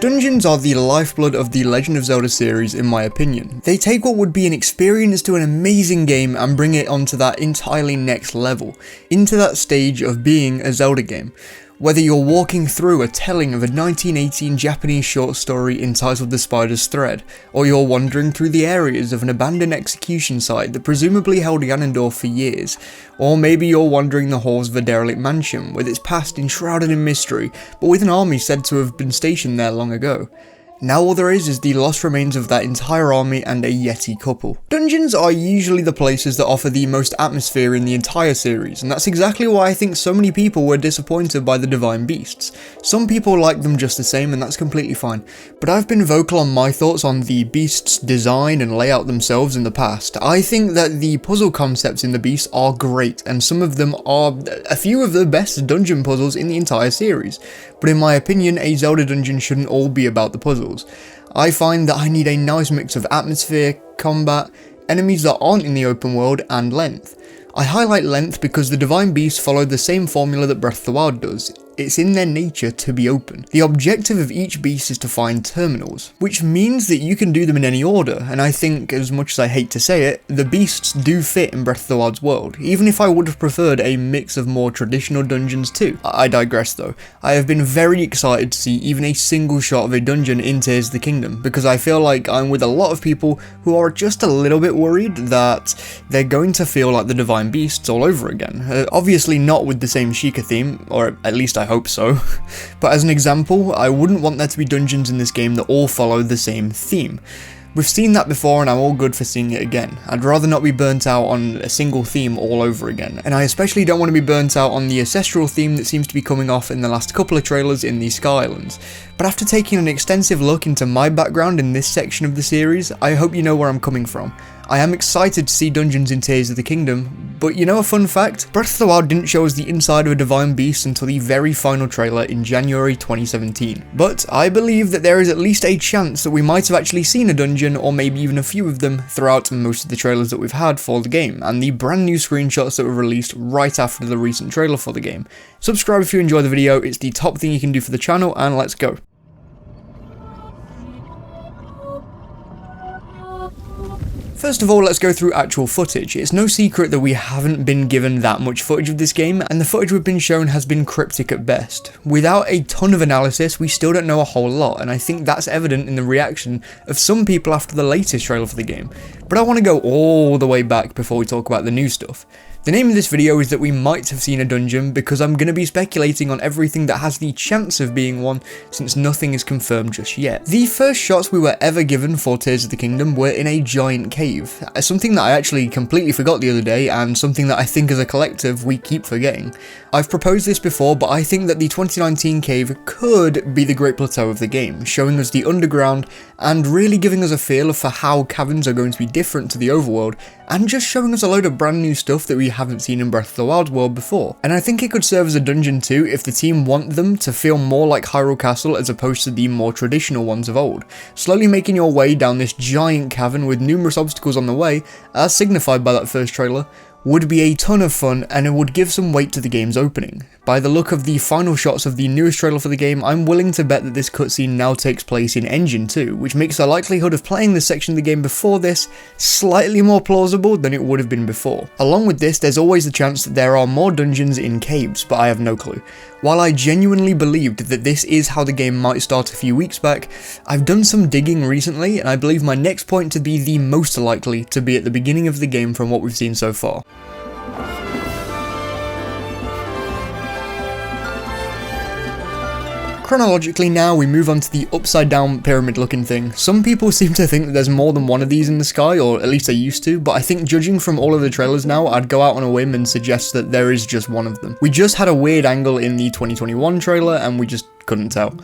Dungeons are the lifeblood of the Legend of Zelda series in my opinion. They take what would be an experience to an amazing game and bring it onto that entirely next level, into that stage of being a Zelda game. Whether you're walking through a telling of a 1918 Japanese short story entitled The Spider's Thread, or you're wandering through the areas of an abandoned execution site that presumably held Ganondorf for years, or maybe you're wandering the halls of a derelict mansion with its past enshrouded in mystery, but with an army said to have been stationed there long ago. Now all there is the lost remains of that entire army and a Yeti couple. Dungeons are usually the places that offer the most atmosphere in the entire series, and that's exactly why I think so many people were disappointed by the Divine Beasts. Some people like them just the same, and that's completely fine, but I've been vocal on my thoughts on the beasts' design and layout themselves in the past. I think that the puzzle concepts in the beasts are great, and some of them are a few of the best dungeon puzzles in the entire series, but in my opinion, a Zelda dungeon shouldn't all be about the puzzles. I find that I need a nice mix of atmosphere, combat, enemies that aren't in the open world, and length. I highlight length because the Divine Beasts follow the same formula that Breath of the Wild does. It's in their nature to be open. The objective of each beast is to find terminals, which means that you can do them in any order, and I think, as much as I hate to say it, the beasts do fit in Breath of the Wild's world, even if I would have preferred a mix of more traditional dungeons too. I digress though. I have been very excited to see even a single shot of a dungeon in Tears of the Kingdom, because I feel like I'm with a lot of people who are just a little bit worried that they're going to feel like the Divine Beasts all over again. Obviously not with the same Sheikah theme, or at least I hope so, but as an example, I wouldn't want there to be dungeons in this game that all follow the same theme. We've seen that before and I'm all good for seeing it again. I'd rather not be burnt out on a single theme all over again, and I especially don't want to be burnt out on the ancestral theme that seems to be coming off in the last couple of trailers in the Sky Islands. But after taking an extensive look into my background in this section of the series, I hope you know where I'm coming from. I am excited to see dungeons in Tears of the Kingdom, but you know a fun fact? Breath of the Wild didn't show us the inside of a Divine Beast until the very final trailer in January 2017. But I believe that there is at least a chance that we might have actually seen a dungeon, or maybe even a few of them, throughout most of the trailers that we've had for the game, and the brand new screenshots that were released right after the recent trailer for the game. Subscribe if you enjoy the video, it's the top thing you can do for the channel, and let's go. First of all, let's go through actual footage. It's no secret that we haven't been given that much footage of this game, and the footage we've been shown has been cryptic at best. Without a ton of analysis, we still don't know a whole lot, and I think that's evident in the reaction of some people after the latest trailer for the game. But I want to go all the way back before we talk about the new stuff. The name of this video is that we might have seen a dungeon, because I'm going to be speculating on everything that has the chance of being one, since nothing is confirmed just yet. The first shots we were ever given for Tears of the Kingdom were in a giant cave, something that I actually completely forgot the other day, and something that I think as a collective we keep forgetting. I've proposed this before, but I think that the 2019 cave could be the Great Plateau of the game, showing us the underground, and really giving us a feel for how caverns are going to be different to the overworld, and just showing us a load of brand new stuff that we haven't seen in Breath of the Wild world before. And I think it could serve as a dungeon too if the team want them to feel more like Hyrule Castle as opposed to the more traditional ones of old, slowly making your way down this giant cavern with numerous obstacles on the way, as signified by that first trailer, would be a ton of fun, and it would give some weight to the game's opening. By the look of the final shots of the newest trailer for the game, I'm willing to bet that this cutscene now takes place in Engine 2, which makes the likelihood of playing this section of the game before this slightly more plausible than it would have been before. Along with this, there's always the chance that there are more dungeons in caves, but I have no clue. While I genuinely believed that this is how the game might start a few weeks back, I've done some digging recently, and I believe my next point to be the most likely to be at the beginning of the game from what we've seen so far. Chronologically now, we move on to the upside down pyramid looking thing. Some people seem to think that there's more than one of these in the sky, or at least they used to, but I think judging from all of the trailers now, I'd go out on a whim and suggest that there is just one of them. We just had a weird angle in the 2021 trailer, and we just couldn't tell.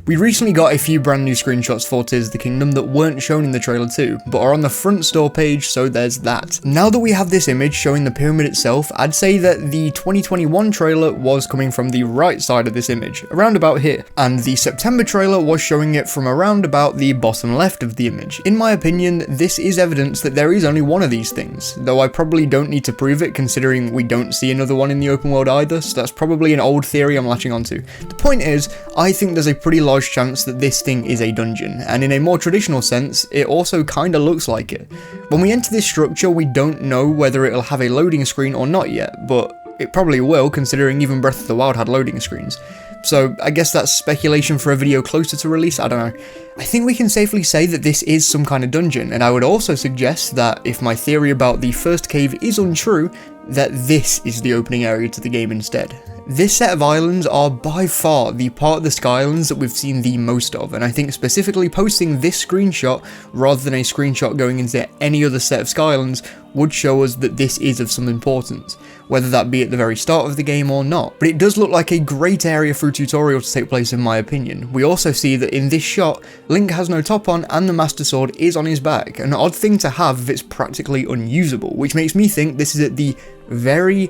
We recently got a few brand new screenshots for Tears of the Kingdom that weren't shown in the trailer too, but are on the front store page, so there's that. Now that we have this image showing the pyramid itself, I'd say that the 2021 trailer was coming from the right side of this image, around about here, and the September trailer was showing it from around about the bottom left of the image. In my opinion, this is evidence that there is only one of these things, though I probably don't need to prove it considering we don't see another one in the open world either, so that's probably an old theory I'm latching onto. The point is, I think there's a pretty large chance that this thing is a dungeon, and in a more traditional sense, it also kinda looks like it. When we enter this structure, we don't know whether it'll have a loading screen or not yet, but it probably will, considering even Breath of the Wild had loading screens. So I guess that's speculation for a video closer to release, I don't know. I think we can safely say that this is some kind of dungeon, and I would also suggest that if my theory about the first cave is untrue, that this is the opening area to the game instead. This set of islands are by far the part of the Skylands that we've seen the most of, and I think specifically posting this screenshot rather than a screenshot going into any other set of Skylands would show us that this is of some importance, whether that be at the very start of the game or not. But it does look like a great area for a tutorial to take place in my opinion. We also see that in this shot, Link has no top on and the Master Sword is on his back, an odd thing to have if it's practically unusable, which makes me think this is at the very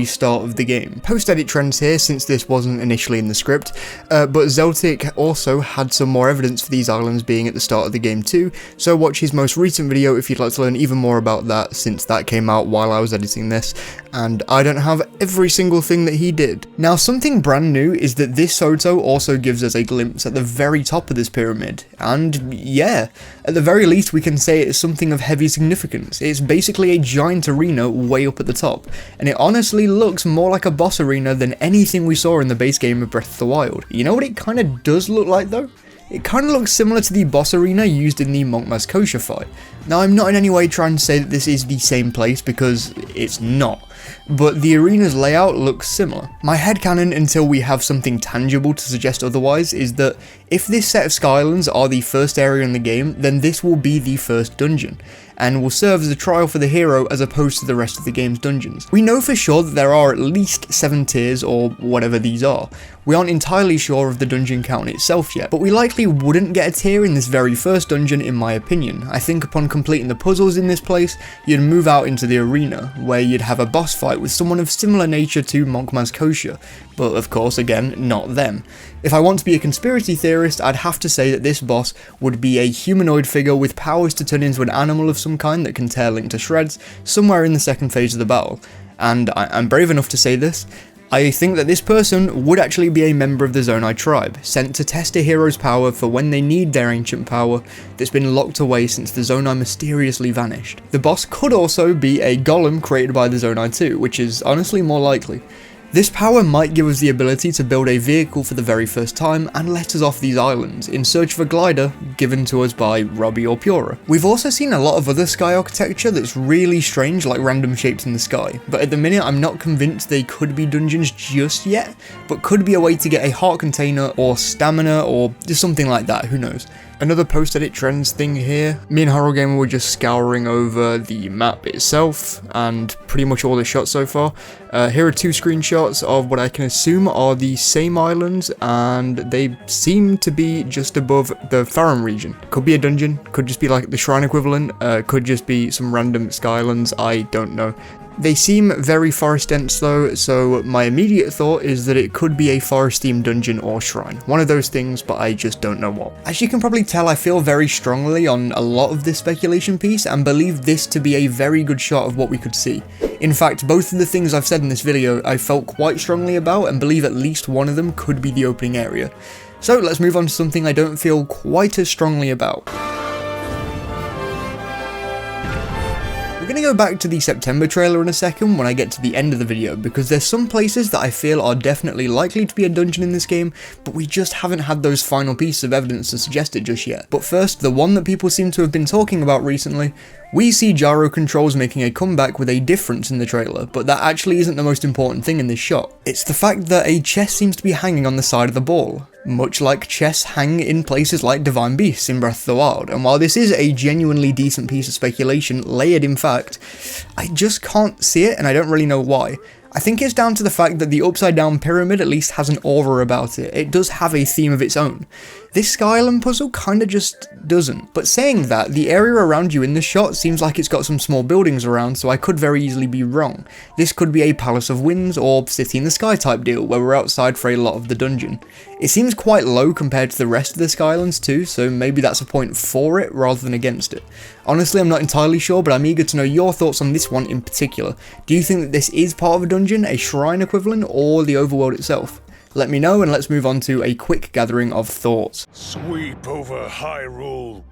start of the game. Post-edit trends here, since this wasn't initially in the script, but ZeldaMaster also had some more evidence for these islands being at the start of the game too, so watch his most recent video if you'd like to learn even more about that, since that came out while I was editing this, and I don't have every single thing that he did. Now, something brand new is that this photo also gives us a glimpse at the very top of this pyramid, and yeah, at the very least we can say it's something of heavy significance. It's basically a giant arena way up at the top, and it honestly looks more like a boss arena than anything we saw in the base game of Breath of the Wild. You know what it kinda does look like though? It kinda looks similar to the boss arena used in the Monkma's Kosher fight. Now, I'm not in any way trying to say that this is the same place, because it's not, but the arena's layout looks similar. My headcanon, until we have something tangible to suggest otherwise, is that if this set of Skylands are the first area in the game, then this will be the first dungeon, and will serve as a trial for the hero as opposed to the rest of the game's dungeons. We know for sure that there are at least 7 tiers, or whatever these are. We aren't entirely sure of the dungeon count itself yet, but we likely wouldn't get a tier in this very first dungeon in my opinion. I think upon completing the puzzles in this place, you'd move out into the arena, where you'd have a boss fight with someone of similar nature to Monkma's Kosher, but of course again, not them. If I want to be a conspiracy theorist, I'd have to say that this boss would be a humanoid figure with powers to turn into an animal of some kind that can tear Link to shreds, somewhere in the second phase of the battle. And I'm brave enough to say this, I think that this person would actually be a member of the Zonai tribe, sent to test a hero's power for when they need their ancient power that's been locked away since the Zonai mysteriously vanished. The boss could also be a golem created by the Zonai too, which is honestly more likely. This power might give us the ability to build a vehicle for the very first time and let us off these islands in search of a glider given to us by Robbie or Pura. We've also seen a lot of other sky architecture that's really strange, like random shapes in the sky, but at the minute I'm not convinced they could be dungeons just yet, but could be a way to get a heart container or stamina or just something like that, who knows. Another post-edit trends thing here, me and Hyrule Gamer were just scouring over the map itself and pretty much all the shots so far. Here are 2 screenshots of what I can assume are the same islands, and they seem to be just above the Farum region. Could be a dungeon, could just be like the shrine equivalent, could just be some random Skylands, I don't know. They seem very forest dense though, so my immediate thought is that it could be a forest themed dungeon or shrine. One of those things, but I just don't know what. As you can probably tell, I feel very strongly on a lot of this speculation piece and believe this to be a very good shot of what we could see. In fact, both of the things I've said in this video I felt quite strongly about and believe at least one of them could be the opening area. So let's move on to something I don't feel quite as strongly about. We're going to go back to the September trailer in a second when I get to the end of the video, because there's some places that I feel are definitely likely to be a dungeon in this game, but we just haven't had those final pieces of evidence to suggest it just yet. But first, the one that people seem to have been talking about recently, we see gyro controls making a comeback with a difference in the trailer, but that actually isn't the most important thing in this shot. It's the fact that a chest seems to be hanging on the side of the ball, much like chests hang in places like Divine Beasts in Breath of the Wild, and while this is a genuinely decent piece of speculation, layered in fact, I just can't see it and I don't really know why. I think it's down to the fact that the upside down pyramid at least has an aura about it. It does have a theme of its own. This Skyland puzzle kinda just doesn't. But saying that, the area around you in the shot seems like it's got some small buildings around, so I could very easily be wrong. This could be a Palace of Winds or City in the Sky type deal, where we're outside for a lot of the dungeon. It seems quite low compared to the rest of the Skylands too, so maybe that's a point for it rather than against it. Honestly, I'm not entirely sure, but I'm eager to know your thoughts on this one in particular. Do you think that this is part of a dungeon, a shrine equivalent, or the overworld itself? Let me know and let's move on to a quick gathering of thoughts. Sweep over Hyrule.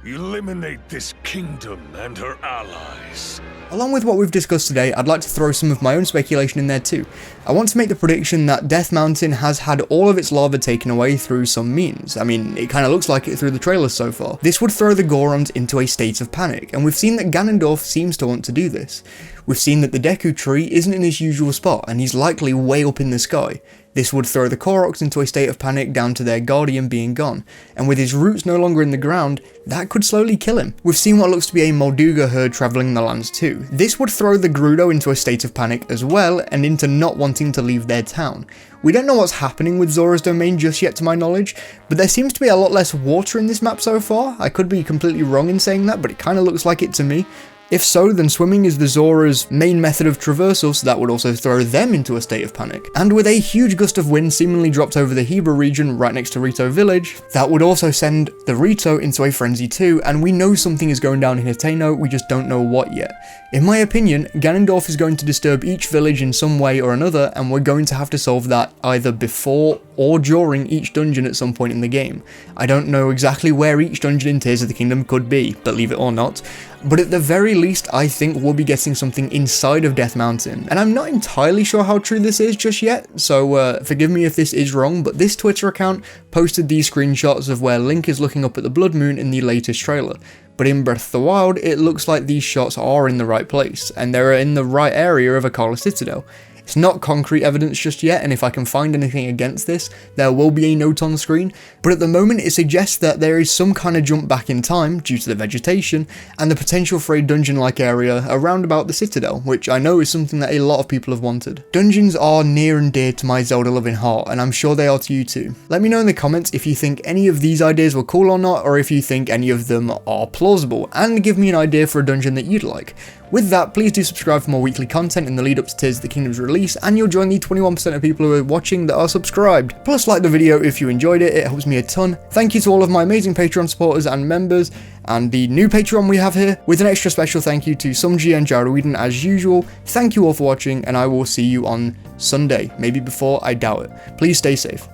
Eliminate this kingdom and her allies. Along with what we've discussed today, I'd like to throw some of my own speculation in there too. I want to make the prediction that Death Mountain has had all of its lava taken away through some means. I mean, it kind of looks like it through the trailers so far. This would throw the Gorons into a state of panic, and we've seen that Ganondorf seems to want to do this. We've seen that the Deku Tree isn't in his usual spot, and he's likely way up in the sky. This would throw the Koroks into a state of panic down to their guardian being gone, and with his roots no longer in the ground, that could slowly kill him. We've seen what looks to be a Molduga herd travelling the lands too. This would throw the Gerudo into a state of panic as well, and into not wanting to leave their town. We don't know what's happening with Zora's domain just yet to my knowledge, but there seems to be a lot less water in this map so far. I could be completely wrong in saying that, but it kind of looks like it to me. If so, then swimming is the Zora's main method of traversal, so that would also throw them into a state of panic. And with a huge gust of wind seemingly dropped over the Hebra region right next to Rito village, that would also send the Rito into a frenzy too, and we know something is going down in Hateno, we just don't know what yet. In my opinion, Ganondorf is going to disturb each village in some way or another, and we're going to have to solve that either before or during each dungeon at some point in the game. I don't know exactly where each dungeon in Tears of the Kingdom could be, believe it or not, but at the very least I think we'll be getting something inside of Death Mountain, and I'm not entirely sure how true this is just yet, so forgive me if this is wrong, but this Twitter account posted these screenshots of where Link is looking up at the Blood Moon in the latest trailer. But in Breath of the Wild, it looks like these shots are in the right place, and they're in the right area of Akala Citadel. It's not concrete evidence just yet, and if I can find anything against this, there will be a note on the screen, but at the moment it suggests that there is some kind of jump back in time due to the vegetation, and the potential for a dungeon-like area around about the Citadel, which I know is something that a lot of people have wanted. Dungeons are near and dear to my Zelda-loving heart, and I'm sure they are to you too. Let me know in the comments if you think any of these ideas were cool or not, or if you think any of them are plausible, and give me an idea for a dungeon that you'd like. With that, please do subscribe for more weekly content in the lead up to Tears of the Kingdom's release, and you'll join the 21% of people who are watching that are subscribed. Plus, like the video if you enjoyed it, it helps me a ton. Thank you to all of my amazing Patreon supporters and members, and the new Patreon we have here, with an extra special thank you to Sumji and Jaruiden as usual. Thank you all for watching, and I will see you on Sunday, maybe before, I doubt it. Please stay safe.